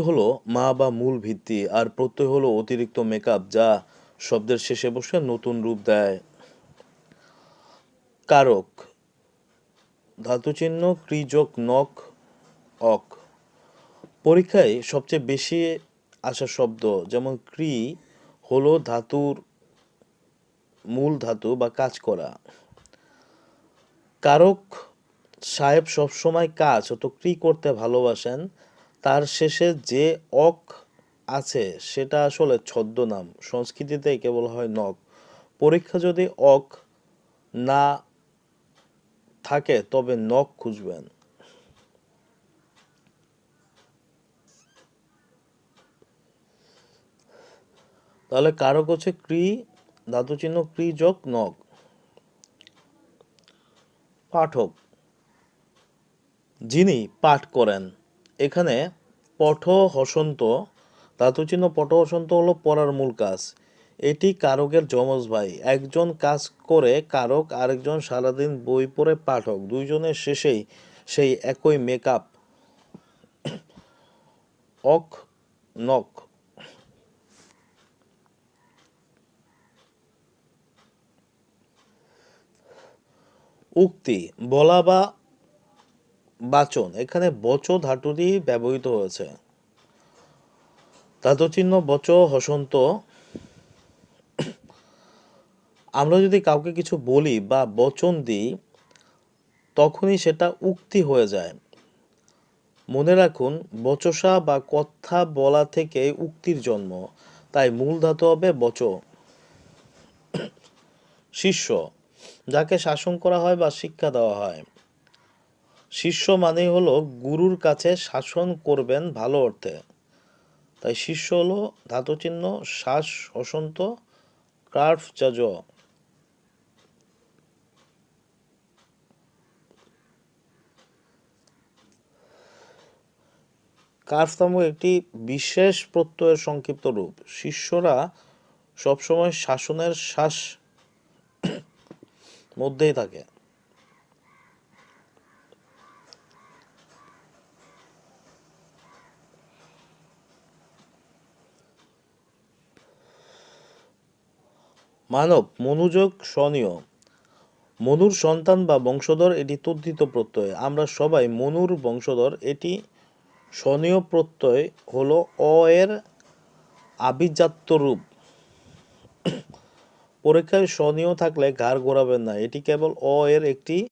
হলো মা বা মূল ভিত্তি, আর প্রত্যয় হলো অতিরিক্ত মেকআপ যা শব্দের শেষে বসে নতুন রূপ দেয়। কারক ধাতুচিহ্ন ক্রি যোগ নক অক। পরীক্ষায় সবচেয়ে বেশি আসা শব্দ, যেমন ক্রি হলো ধাতুর মূল ধাতু বা কাজ করা। কারক সাহেব সবসময় কাজ অত ক্রি করতে ভালোবাসেন। তার শেষে যে অক আছে সেটা আসলে ছদ্মনাম, সংস্কৃতিতে কেবল হয় নক। পরীক্ষা যদি অক না থাকে তবে নক খুঁজবেন। তাহলে কারক হচ্ছে ক্রি, ধাতুচিহ্ন ক্রি যোগ নক। পাঠক যিনি পাঠ করেন, এখানে পঠ হসন্ত, ধাতুচিহ্ন পঠ হসন্ত হলো পড়ার মূল কাজ। এটি কারকের যমজ ভাই। একজন কাজ করে কারক, আরেকজন সারাদিন বই পড়ে পাঠক। দুইজনের শেষেই সেই একই মেকআপ, অক নক। উক্তি বলা বা বাচন, এখানে বচ ধাতুটি ব্যবহৃত হয়েছে। ধাতুচিহ্ন বচ হসন্ত। আমরা যদি কাউকে কিছু বলি বা বচন দিই তখনই সেটা উক্তি হয়ে যায়। মনে রাখুন, বচসা বা কথা বলা থেকে উক্তির জন্ম, তাই মূল ধাতু হবে বচ। শিষ্য যাকে শাসন করা হয় বা শিক্ষা দেওয়া হয়। শিষ্য মানেই হলো গুরুর কাছে শাসন করবেন ভালো অর্থে। তাই শিষ্য হলো ধাতুচিহ্ন শ্বাস হসন্ত কার্ফ জাজ। কার্ফ নামক একটি বিশেষ প্রত্যয়ের সংক্ষিপ্ত রূপ। শিষ্যরা সবসময় শাসনের শ্বাস মধ্যেই থাকে। মানব মনোযোগ স্বনীয়, মনুর সন্তান বা বংশধর, এটি তদ্ধিত প্রত্যয়। আমরা সবাই মনুর বংশধর। এটি স্বনীয় প্রত্যয় হলো অ এর আভিজাত্য রূপ। পরীক্ষায় স্বনীয় থাকলে ঘাড় ঘোরাবেন না, এটি কেবল অ এর একটি